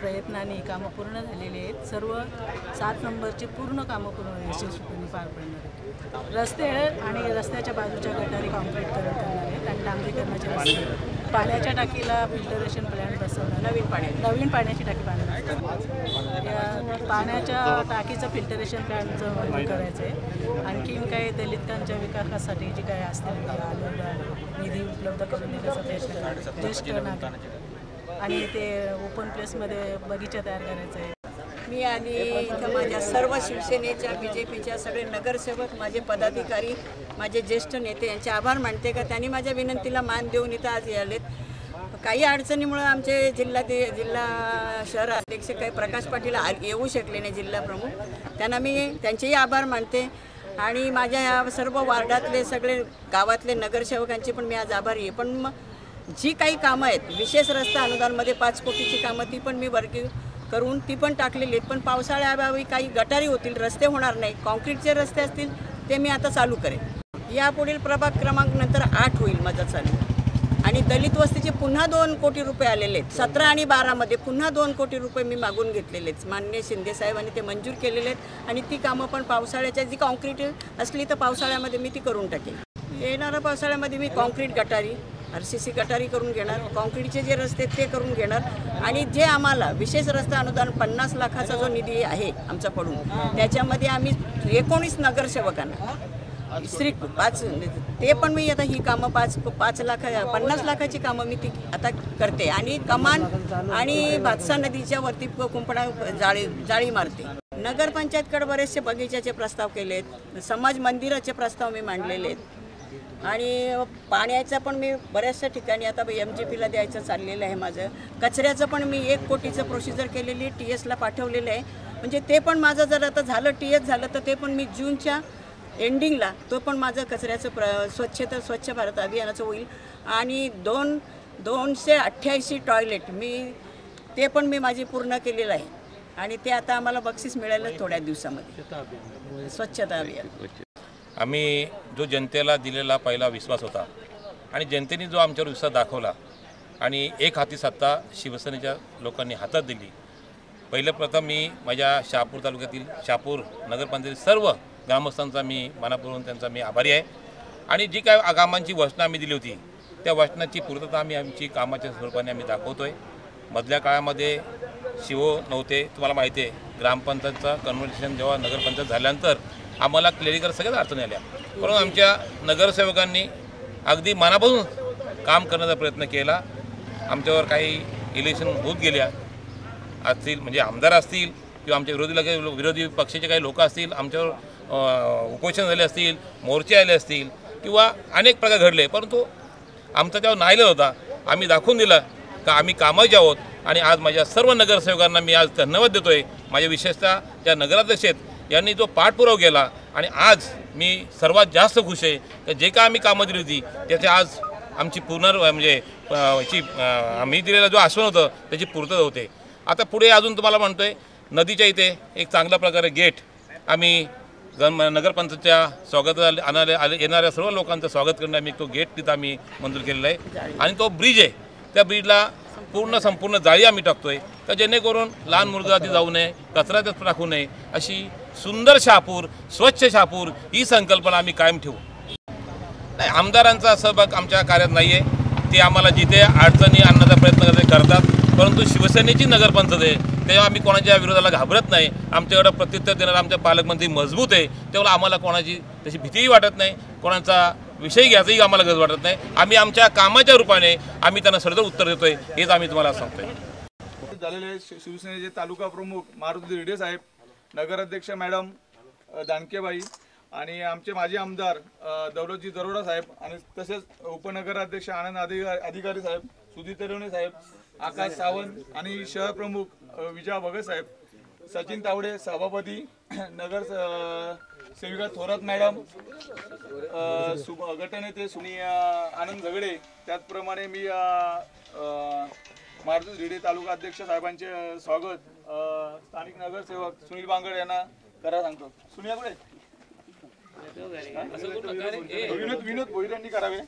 प्रयत्नाने कामं पूर्ण झालेली आहेत। सर्व 7 नंबरची पूर्ण कामं पूर्ण यशस्वीपणे पार पडणार आहेत। रस्ते आणि रस्त्याच्या बाजूच्या गटारी कॉन्क्रीट करण्यात येणार आहेत आणि डांबरीकरणाचे रस्ते, पाण्याच्या टाकीला फिल्टरेशन प्लॅन्ट बसवणार, नवीन पाण्याची टाकी बांधणार, या पाण्याच्या टाकीचं फिल्टरेशन प्लॅन्टचं वर्णन करायचं आहे। आणखीन काही दलितांच्या विकासासाठी जी काही असतील निधी उपलब्ध करून देण्याचा प्रयत्न करायचा, ज्येष्ठ नागरिक आणि ते ओपन प्लेसमध्ये बगीचा तयार करायचा आहे। मी आणि इथं माझ्या सर्व शिवसेनेच्या BJPच्या सगळे नगरसेवक, माझे पदाधिकारी, माझे ज्येष्ठ नेते यांचे आभार मानते का त्यांनी माझ्या विनंतीला मान देऊन इथं आज आलेत। काही अडचणीमुळे आमचे जिल्हा शहर अध्यक्ष काही प्रकाश पाटील येऊ शकले नाही, जिल्हा प्रमुख, त्यांना मी त्यांचेही आभार मानते आणि माझ्या या सर्व वार्डातले सगळे गावातले नगरसेवकांचे पण मी आज आभारी आहे। पण मग जी काही कामं आहेत, विशेष रस्ता अनुदानमध्ये 5 कोटीची कामं ती पण मी वर्ग करून ती पण टाकलेली आहेत, पण पावसाळ्याअभावी काही गटारी होतील, रस्ते होणार नाही, कॉन्क्रीटचे रस्ते असतील ते मी आता चालू करेन। यापुढील प्रभाग क्रमांक नंतर 8 होईल माझा चालू, आणि दलित वस्तीचे पुन्हा 2 कोटी रुपये आलेले आहेत। 17 आणि 12 मध्ये पुन्हा 2 कोटी रुपये मी मागून घेतलेले आहेत, माननीय शिंदे साहेबांनी ते मंजूर केलेले आहेत आणि ती कामं पण पावसाळ्याच्या जी कॉन्क्रीट असली तर पावसाळ्यामध्ये मी ती करून टाकेन। येणाऱ्या पावसाळ्यामध्ये मी कॉन्क्रीट गटारी, RCC गटारी करून घेणार, कॉन्क्रीटचे जे रस्ते ते करून घेणार आणि जे आम्हाला विशेष रस्ता अनुदान 50 लाखाचा जो निधी आहे आमचा पडून, त्याच्यामध्ये आम्ही 19 नगरसेवकांना श्रीक 5 ते पण मी आता ही कामं 50 लाखाची कामं मी ती आता करते आणि कमान आणि भातसा नदीच्या वरती कुंपणा जाळी मारते। नगरपंचायतकडे बरेचसे बगीच्याचे प्रस्ताव केले आहेत, समाज मंदिराचे प्रस्ताव मी मांडलेले आहेत आणि पाण्याचं पण मी बऱ्याचशा ठिकाणी आता MGPला द्यायचं चाललेलं आहे माझं। कचऱ्याचं पण मी 1 कोटीचं प्रोसिजर केलेली TSला पाठवलेलं आहे, म्हणजे ते पण माझं जर आता झालं TS झालं तर ते पण मी जूनच्या एंडिंगला तो पण माझं कचऱ्याचं स्वच्छ भारत अभियानाचं होईल आणि 288 टॉयलेट ते पण मी माझी पूर्ण केलेलं आहे आणि ते आता आम्हाला बक्षीस मिळालं थोड्या दिवसामध्ये, स्वच्छता अभियान। आम्ही जो जनतेला दिलेला पहिला विश्वास होता आणि जनतेने जो आमच्यावर विश्वास दाखवला आणि एक हाती सत्ता शिवसेनेच्या लोकांनी हातात दिली। प्रथम मी माझ्या शहापूर तालुक्यातील शहापूर नगरपंचायत सर्व ग्रामस्थांचा मी मनापूर्वक त्यांचा मी आभारी आहे आणि जी काय कामांची वचनं आम्ही दिली होती त्या वचनाची पूर्तता आमची कामाच्या स्वरूपाने आम्ही दाखवतोय। मधल्या काळामध्ये शिवो नव्हते, तुम्हाला माहिती आहे, ग्रामपंचायतचं कन्व्हर्सेशन जेव्हा नगरपंचायत झाल्यानंतर आम्हाला क्लेरिकल सगळ्याच अडचणी आल्या, परंतु आमच्या नगरसेवकांनी अगदी मनापासून काम करण्याचा प्रयत्न केला। आमच्यावर काही इलेक्शन होत गेल्या असतील, म्हणजे आमदार असतील किंवा आमच्या विरोधी पक्षाचे काही लोक असतील, आमच्यावर उपोषण झाले असतील, मोर्चे आले असतील किंवा अनेक प्रकार घडले, परंतु आमचा जेव्हा नाईलाज होता आम्ही दाखवून दिलं का आम्ही कामाचे आहोत आणि आज माझ्या सर्व नगरसेवकांना मी आज धन्यवाद देतोय। माझ्या विशेषतः ज्या नगराध्यक्ष आहेत यांनी जो पाठपुरावा केला आणि आज मी सर्वात जास्त खुश आहे की जे काय आम्ही कामं दिली होती त्याचे आज आमची म्हणजे आम्ही दिलेला जो आश्वासन होतं त्याची पूर्तता होते। आता पुढे अजून तुम्हाला म्हणतोय नदीच्या इथे एक चांगल्या प्रकारे गेट आम्ही नगरपंचायतच्या स्वागत येणाऱ्या सर्व लोकांचं स्वागत करण्यात आम्ही तो गेट तिथं आम्ही मंजूर केलेला आहे आणि तो ब्रिज आहे त्या ब्रिजला संपूर्ण जाळी आम्ही टाकतोय का जेणेकरून लहान मुलगा ती जाऊ नये, कचरा त्यात टाकू नये, अशी सुंदर शहापूर, स्वच्छ शहापूर ही संकल्पना आम्ही कायम ठेवू। नाही, आमदारांचा सहभाग आमच्या कार्यात नाही आहे, ते आम्हाला जिथे अडचणी आणण्याचा प्रयत्न करतात, परंतु शिवसेनेची नगरपंचायत आहे तेव्हा आम्ही कोणाच्या विरोधाला घाबरत नाही। आमच्याकडे प्रत्युत्तर देणारा आमच्या पालकमंत्री मजबूत आहे, तेव्हा आम्हाला कोणाची तशी भीतीही वाटत नाही, कोणाचा विषय घ्यायचाही आम्हाला गरज वाटत नाही। आम्ही आमच्या कामाच्या रूपाने आम्ही त्यांना सरळ उत्तर देतोय, हेच आम्ही तुम्हाला सांगतोय। झालेले शिवसेनेचे तालुका प्रमुख मारुती रेड्डी साहेब, नगराध्यक्ष मॅडम दानकेबाई आणि आमचे माजी आमदार दौलतजी दरोडा साहेब आणि तसेच उपनगराध्यक्ष आनंद अधिकारी साहेब, सुधीर तेरवणे साहेब, आकाश सावंत आणि शहर प्रमुख विजया भगत साहेब, सचिन तावडे सभापती, नगर सेविका थोरात मॅडम, गटनेते आनंद झगडे, त्याचप्रमाणे मी मारुती रेड्डी तालुका अध्यक्ष साहेबांचे स्वागत स्थानिक नगरसेवक सुनील बांगड यांना करा सांगतो। सुनील कुठे? विनोद भोईर यांनी करावे।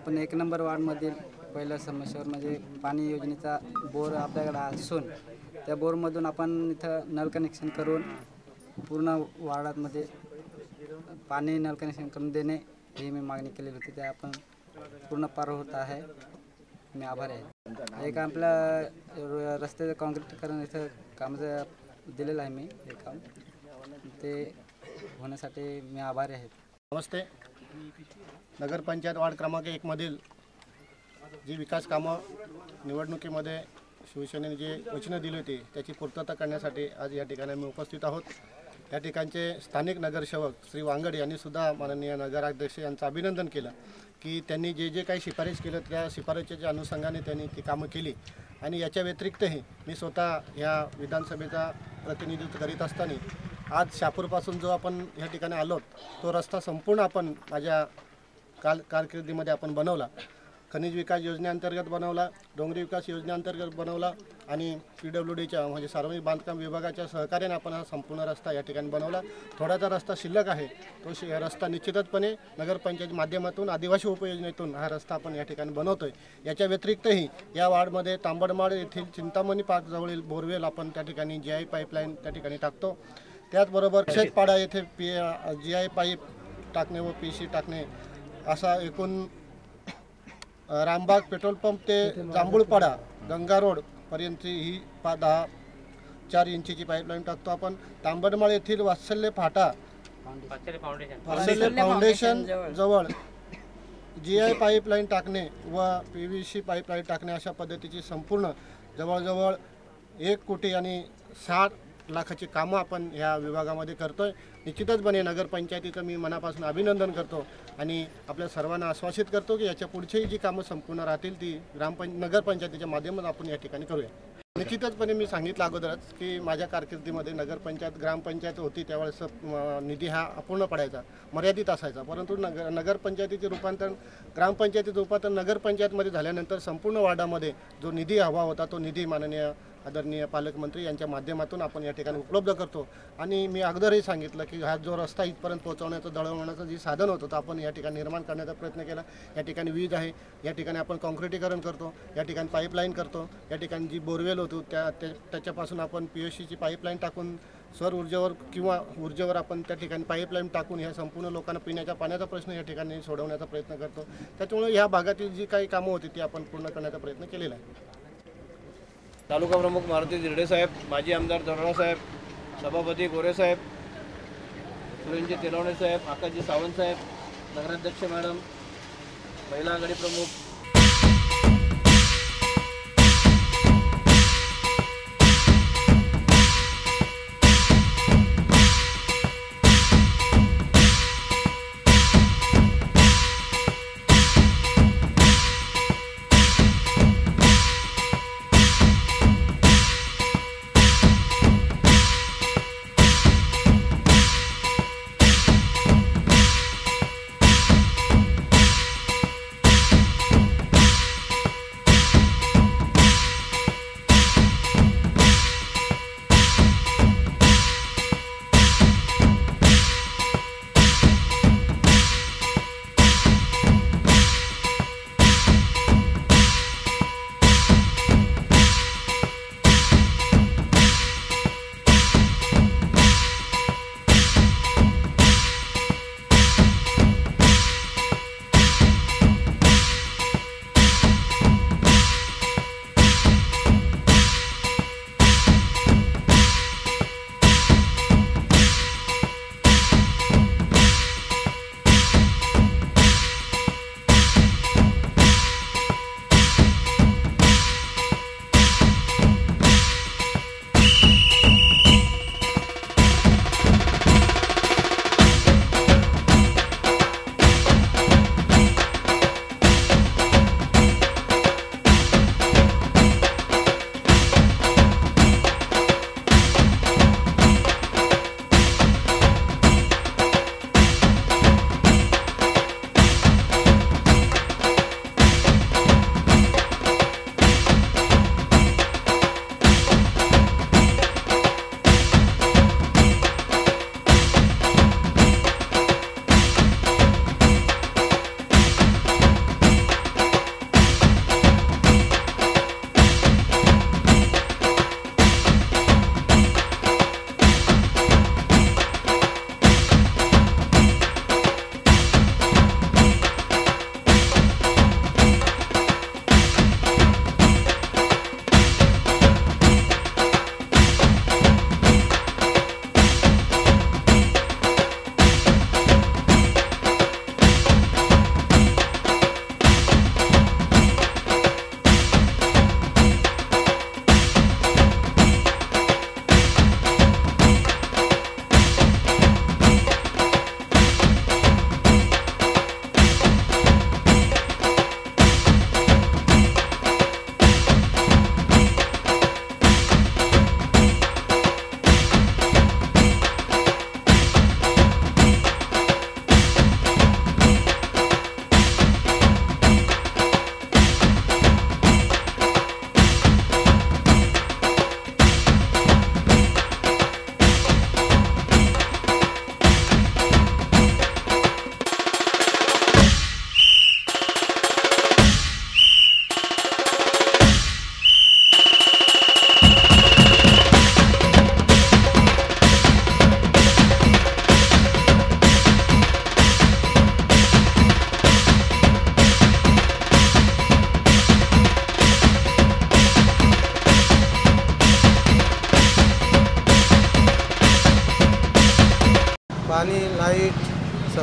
आपण 1 नंबर वार्डमधील पहिल्या समस्येवर म्हणजे पाणी योजनेचा बोर आपल्याकडे असून त्या बोरमधून आपण इथं नळ कनेक्शन करून पूर्ण वार्डामध्ये पाणी नळ कनेक्शन करून देणे ही मी मागणी केलेली होती. त्या आपण पूर्ण पार होत आहे. मी आभारी आहे. एक आपल्या रस्त्याचं काँक्रीटीकरण इथं कामाचं दिलेलं आहे मी हे काम, ते होण्यासाठी मी आभारी आहे. नमस्ते. नगरपंचायत वार्ड क्रमांक 1 मधील जी विकास कामं निवडणुकीमध्ये शिवसेनेने जे वचनं दिली होती त्याची पूर्तता करण्यासाठी आज या ठिकाणी आम्ही उपस्थित आहोत. या ठिकाणचे स्थानिक नगरसेवक श्री वांगड यांनी सुद्धा माननीय नगराध्यक्ष यांचं अभिनंदन केलं की त्यांनी जे जे काही शिफारस केलं त्या शिफारशीच्या अनुषंगाने त्यांनी ती कामं केली. आणि याच्या व्यतिरिक्तही मी स्वतः या विधानसभेचा प्रतिनिधित्व करीत असताना आज शहापूरपासून जो आपण या ठिकाणी आलो तो रस्ता संपूर्ण आपण माझ्या कारकिर्दीमध्ये आपण बनवला. खनिज विकास योजनेअंतर्गत बनवला, डोंगरी विकास योजनेअंतर्गत बनवला आणि PWDच्या म्हणजे सार्वजनिक बांधकाम विभागाच्या सहकार्याने आपण हा संपूर्ण रस्ता या ठिकाणी बनवला. थोडासा रस्ता शिल्लक आहे, तो रस्ता निश्चितपणे नगरपंचायत माध्यमातून आदिवासी उपयोजनेतून हा रस्ता आपण या ठिकाणी बनवतोय. याच्या व्यतिरिक्तही या वार्डमध्ये तांबडमाड येथील चिंतामणी पार्कजवळील बोरवेल आपण त्या ठिकाणी GI पाईपलाईन त्या ठिकाणी टाकतो. त्याचबरोबर शेतपाडा येथे GI पाईप टाकणे व PC टाकणे असा एकूण रामबाग पेट्रोल पंप ते जांभूळपाडा गंगा रोड पर्यंतची ही 4 इंचीची पाईपलाईन टाकतो आपण. तांबडमाळ येथील वात्सल्य फाउंडेशन जवळ GI पाईपलाईन टाकणे व PVC पाईपलाईन टाकणे अशा पद्धतीची संपूर्ण जवळजवळ 1 कोटी आणि 60 लाखाची कामं आपण ह्या विभागामध्ये करतोय. निश्चितचपणे नगरपंचायतीचं मी मनापासून अभिनंदन करतो आणि आपल्या सर्वांना आश्वासित करतो की याच्या पुढचीही जी कामं संपूर्ण राहतील ती नगरपंचायतीच्या माध्यमातून आपण या ठिकाणी करूया. निश्चितचपणे मी सांगितलं अगोदरच की माझ्या कारकिर्दीमध्ये नगरपंचायत ग्रामपंचायत होती त्यावेळेस निधी हा अपूर्ण पडायचा, मर्यादित असायचा. परंतु नगरपंचायतीचे रूपांतर ग्रामपंचायतीचं रूपांतर नगरपंचायतमध्ये झाल्यानंतर संपूर्ण वार्डामध्ये जो निधी हवा होता तो निधी माननीय आदरणीय पालकमंत्री यांच्या माध्यमातून आपण या ठिकाणी उपलब्ध करतो. आणि मी अगोदरही सांगितलं की हा जो रस्ता इथपर्यंत पोहोचवण्याचं दळवण्याचं जे साधन होतं तर आपण या ठिकाणी निर्माण करण्याचा प्रयत्न केला. या ठिकाणी वीज आहे, या ठिकाणी आपण काँक्रिटीकरण करतो, या ठिकाणी पाईपलाईन करतो, या ठिकाणी जी बोरवेल होतो त्याच्यापासून आपण POCची पाईपलाईन टाकून सौर ऊर्जेवर किंवा ऊर्जेवर आपण त्या ठिकाणी पाईपलाईन टाकून ह्या संपूर्ण लोकांना पिण्याच्या पाण्याचा प्रश्न या ठिकाणी सोडवण्याचा प्रयत्न करतो. त्याच्यामुळे ह्या भागातील जी काही कामं होती ती आपण पूर्ण करण्याचा प्रयत्न केलेला आहे. तालुका प्रमुख मारुती धिरडे साहेब, माजी आमदार दरोडा साहेब, सभापती गोरे साहेब, सुरेंद्र तेलवणे साहेब, आकाशजी सावंत साहेब, नगराध्यक्ष मॅडम, महिला आघाडी प्रमुख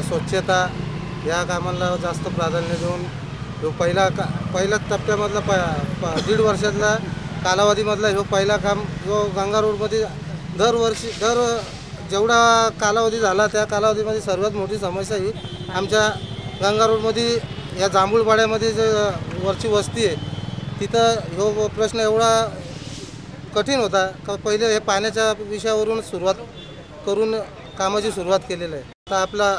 स्वच्छता या कामाला जास्त प्राधान्य देऊन ह्यो पहिल्या टप्प्यामधला 1.5 वर्षातला कालावधीमधला ह्यो पहिला काम जो गंगा रोडमध्ये जेवढा कालावधी झाला त्या कालावधीमध्ये सर्वात मोठी समस्या ही आमच्या गंगा रोडमध्ये या जांभूळपाड्यामध्ये जे वरची वस्ती आहे तिथं ह्यो प्रश्न एवढा कठीण होता का पहिले हे पाण्याच्या विषयावरून सुरुवात करून कामाची सुरुवात केलेली आहे. आता आपला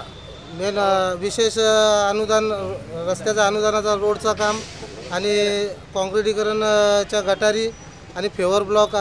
मेन विशेष अनुदान रस्त्याच्या अनुदानाचा रोडचा काम आणि काँक्रिटीकरणच्या गटारी आणि फेवर ब्लॉक